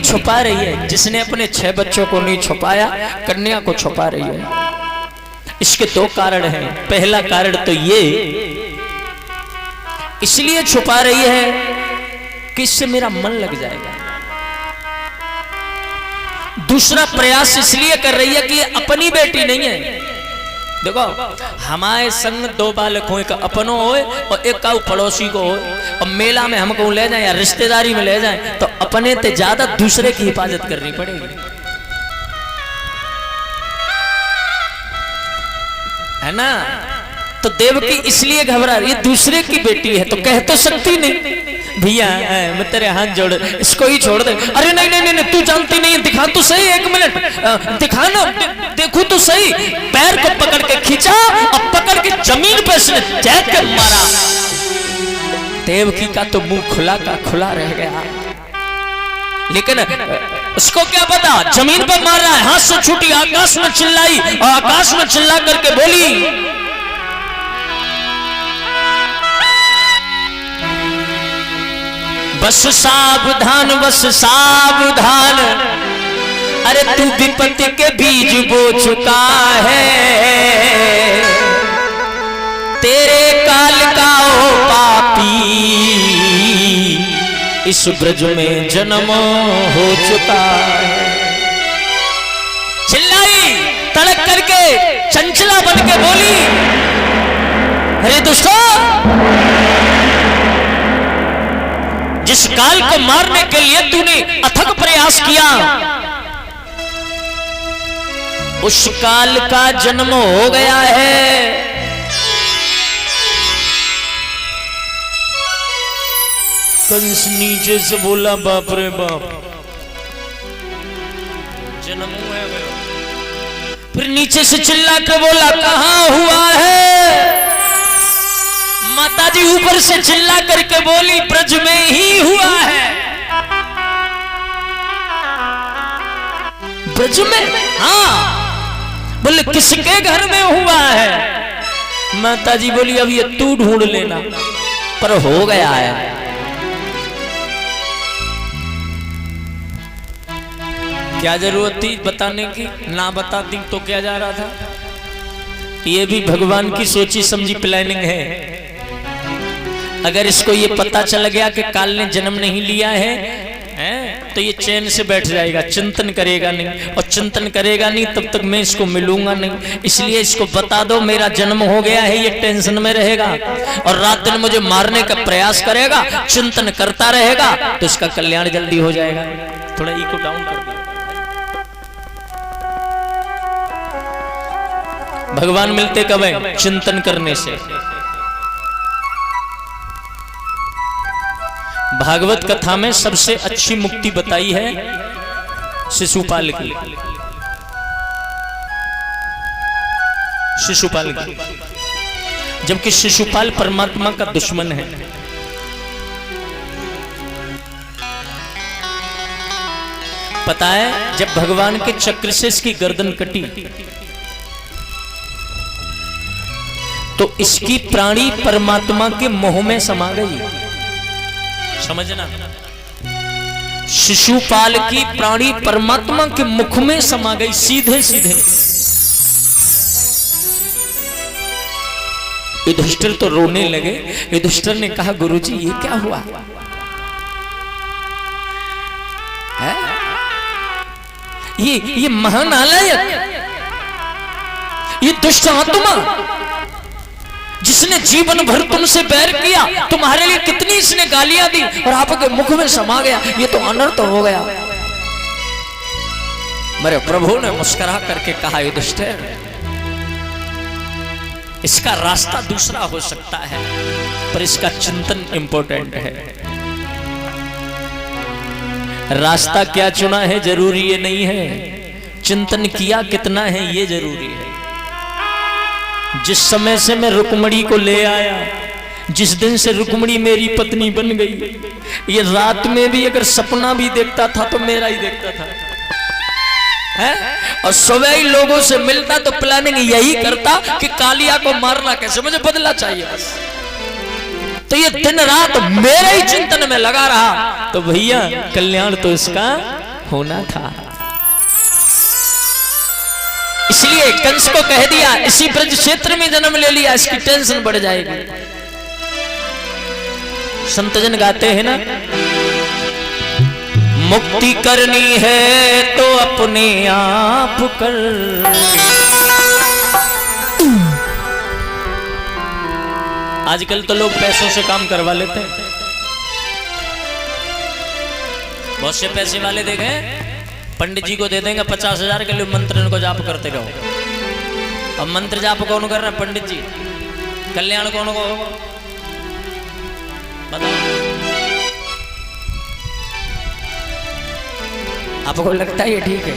छुपा रही है, जिसने अपने 6 बच्चों को नहीं छुपाया कन्या को छुपा रही है। इसके 2 कारण हैं। पहला कारण तो ये इसलिए छुपा रही है कि इससे मेरा मन लग जाएगा। दूसरा प्रयास इसलिए कर रही है कि अपनी बेटी नहीं है। देखो हमारे संग 2 बालक हो, एक अपनों हो और एक का पड़ोसी को हो, और मेला में हमको ले जाए या रिश्तेदारी में ले जाए तो अपने ते ज्यादा दूसरे की हिफाजत करनी पड़ेगी, है ना। तो देवकी इसलिए घबरा रही है, दूसरे की बेटी है तो कह तो सकती नहीं भैया मैं तेरे हाथ जोड़ इसको ही छोड़ दे। अरे नहीं नहीं नहीं तू जानती नहीं, दिखा तो सही, 1 मिनट दिखा ना, देखो तो सही। पैर को पकड़ के खींचा और पकड़ के जमीन पर इसने जैक के मारा। देवकी का तो मुंह खुला का खुला रह गया, लेकिन उसको क्या पता जमीन पर मार रहा है। हाथ से छूटी, आकाश में चिल्लाई और आकाश में चिल्ला करके बोली बस सावधान बस सावधान, अरे तू विपत्ति के बीज बो चुका है, तेरे काल का ओ पापी इस ब्रज में जन्म हो चुका है। चिल्लाई तड़क करके चंचला बन के बोली अरे दुष्टों, जिस काल को मारने के लिए तूने अथक प्रयास किया उस काल का जन्म हो गया है। कंस नीचे से बोला बाप रे बाप, जन्म हुआ है। फिर नीचे से चिल्ला के बोला कहां हुआ है। माताजी ऊपर से चिल्ला करके बोली ब्रज में ही हुआ है। ब्रज में? हाँ। बोले किसके घर में हुआ है। माताजी बोली अब ये तू ढूंढ लेना, पर हो गया है। क्या जरूरत थी बताने की, ना बताती तो क्या जा रहा था। ये भी भगवान की सोची समझी प्लानिंग है। अगर इसको ये पता चल गया कि काल ने जन्म नहीं लिया है तो ये चैन से बैठ जाएगा, चिंतन करेगा नहीं, और चिंतन करेगा नहीं तब तक मैं इसको मिलूंगा नहीं। इसलिए इसको बता दो मेरा जन्म हो गया है, ये टेंशन में रहेगा और रात दिन मुझे मारने का प्रयास करेगा, चिंतन करता रहेगा, तो इसका कल्याण जल्दी हो जाएगा। थोड़ा इको डाउन कर दो। भगवान मिलते कब है? चिंतन करने से। भागवत कथा में सबसे अच्छी मुक्ति बताई है शिशुपाल की। शिशुपाल की, जबकि शिशुपाल परमात्मा का दुश्मन है। पता है जब भगवान के चक्र से इसकी गर्दन कटी तो इसकी प्राणी परमात्मा के मोह में समा गई। समझना, शिशुपाल की प्राणी परमात्मा के मुख में समा गई सीधे सीधे। युधिष्ठिर तो रोने लगे। युधिष्ठिर ने कहा गुरुजी ये क्या हुआ है? ये महानालायक, ये दुष्ट आत्मा जिसने जीवन भर तुमसे बैर किया, तुम्हारे लिए कितनी इसने गालियां दी और आपके मुख में समा गया, ये तो अनर्थ हो गया। मेरे प्रभु ने मुस्कुरा करके कहा युधिष्ठिर इसका रास्ता दूसरा हो सकता है, पर इसका चिंतन इंपॉर्टेंट है। रास्ता क्या चुना है जरूरी ये नहीं है, चिंतन किया कितना है ये जरूरी है। जिस समय से मैं रुक्मणी को ले आया, जिस दिन से रुक्मणी मेरी पत्नी बन गई, ये रात में भी अगर सपना भी देखता था तो मेरा ही देखता था है? और सुबह ही लोगों से मिलता तो प्लानिंग यही करता कि कालिया को मारना कैसे, मुझे बदला चाहिए बस। तो ये दिन रात मेरे ही चिंतन में लगा रहा, तो भैया कल्याण तो इसका होना था। इसलिए कंस को कह दिया इसी ब्रज क्षेत्र में जन्म ले लिया, इसकी टेंशन बढ़ जाएगी। संतजन गाते हैं ना, मुक्ति करनी है तो अपने आप कर। आजकल तो लोग पैसों से काम करवा लेते हैं। बहुत से पैसे वाले देखे पंडित जी को दे देंगे 50,000 के लिए मंत्र को जाप करते रहो। अब मंत्र जाप कौन कर रहा है? पंडित जी। कल्याण कौन को होगा बताओ? आपको लगता है ये ठीक है?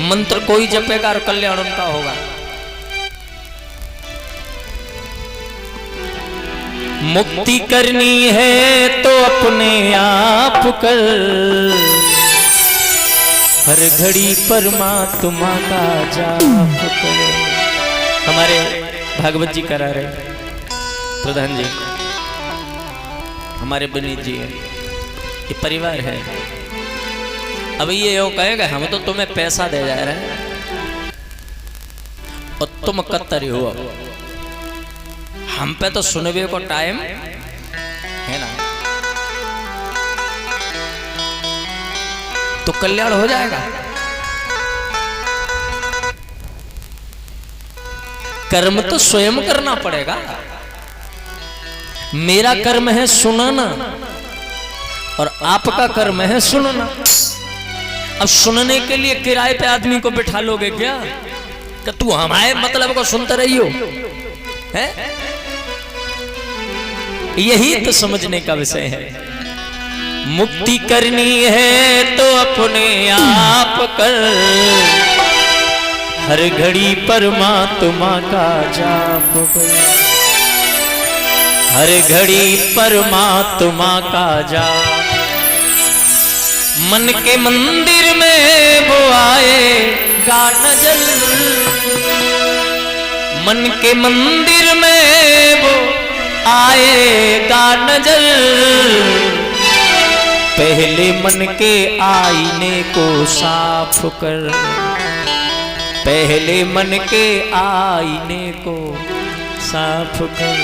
मंत्र कोई जपेगा और कल्याण उनका होगा। मुक्ति करनी है तो अपने आप कर, हर घड़ी परमात्मा का जाप कर। हमारे भागवत जी करा रहे प्रधान जी, हमारे विनीत जी है, ये परिवार है। अब ये यूं कहेगा हम तो तुम्हें पैसा दे जा रहे हैं और तुम कत्तरी हो, हम पे तो सुनवे को टाइम है ना, तो कल्याण हो जाएगा। कर्म तो स्वयं करना पड़ेगा। मेरा कर्म है सुनाना और आपका कर्म है सुनना। अब सुनने के लिए किराए पे आदमी को बिठा लोगे क्या कि तू हमारे मतलब को सुनते रही हो? है यही तो समझने का विषय है। मुक्ति करनी है तो अपने आप कर, हर घड़ी परमात्मा का जाप कर, हर घड़ी परमात्मा का जाप। मन के मंदिर में वो आएगा नजर, मन के मंदिर में वो आएगा नजर, पहले मन के आईने को साफ कर, पहले मन के आईने को साफ कर।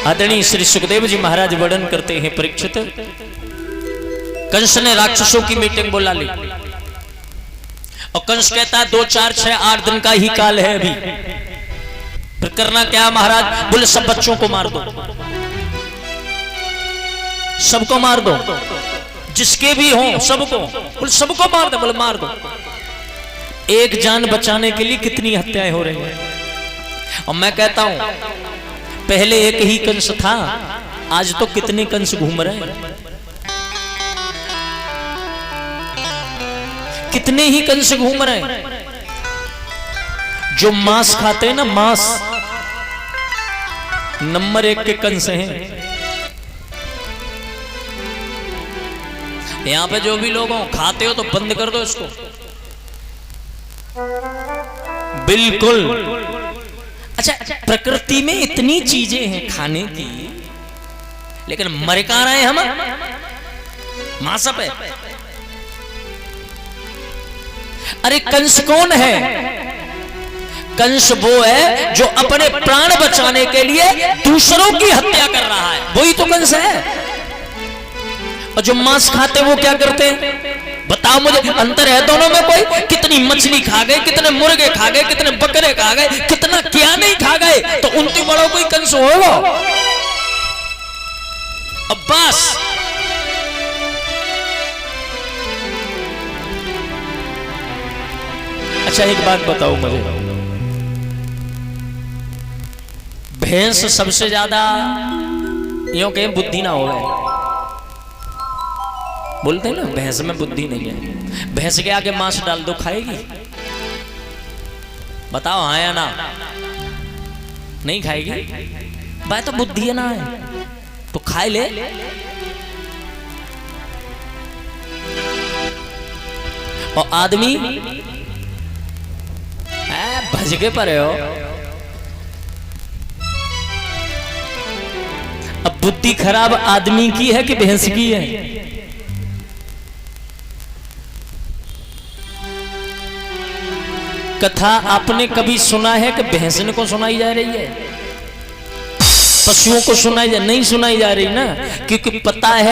आदरणीय श्री सुखदेव जी महाराज वर्णन करते हैं, परीक्षित कंस ने राक्षसों की मीटिंग बुला ली और कंस कहता है 2, 4, 6, 8 दिन का ही काल है अभी, फिर करना क्या महाराज? बोले सब बच्चों को मार दो, सबको मार दो, जिसके भी हों सबको, बोले सबको मार दो। बोले मार दो। एक जान बचाने के लिए कितनी हत्याएं हो रही हैं। और मैं कहता हूं पहले एक ही कंस था, आज तो कितने कंस घूम रहे हैं, कितने ही कंस घूम रहे हैं। जो मांस खाते हैं ना, मांस, नंबर 1 के कंस हैं। यहां पे जो भी लोग हो खाते हो तो बंद कर दो इसको, बिल्कुल। अच्छा, प्रकृति में इतनी चीजें हैं खाने की, लेकिन मर कहां रहे हम? मांस पे। अरे कंस कौन है? कंस वो है जो अपने प्राण बचाने के लिए दूसरों की हत्या कर रहा है, वही तो कंस है। और जो मांस खाते वो क्या करते हैं? बताओ मुझे, अंतर है दोनों में कोई? कितनी मछली खा गए, कितने मुर्गे खा गए, कितने बकरे खा गए, कितना क्या नहीं खा गए, तो उनके बड़ों कोई कंस होगा? अब बस अच्छा एक बात बताओ मुझे, भैंस सबसे ज्यादा यूं कहें बुद्धि ना हो गए, बोलते हैं ना भैंस में बुद्धि नहीं है। भैंस के आगे मांस डाल दो, खाएगी? बताओ हाँ या ना? नहीं खाएगी। बात तो बुद्धि है ना है तो खाए ले। और आदमी भजके पर हो, अब बुद्धि खराब आदमी की है कि भैंस की है? कथा आपने कभी सुना है कि भैंस को सुनाई जा रही है? पशुओं को सुनाई नहीं सुनाई जा रही ना, क्योंकि पता है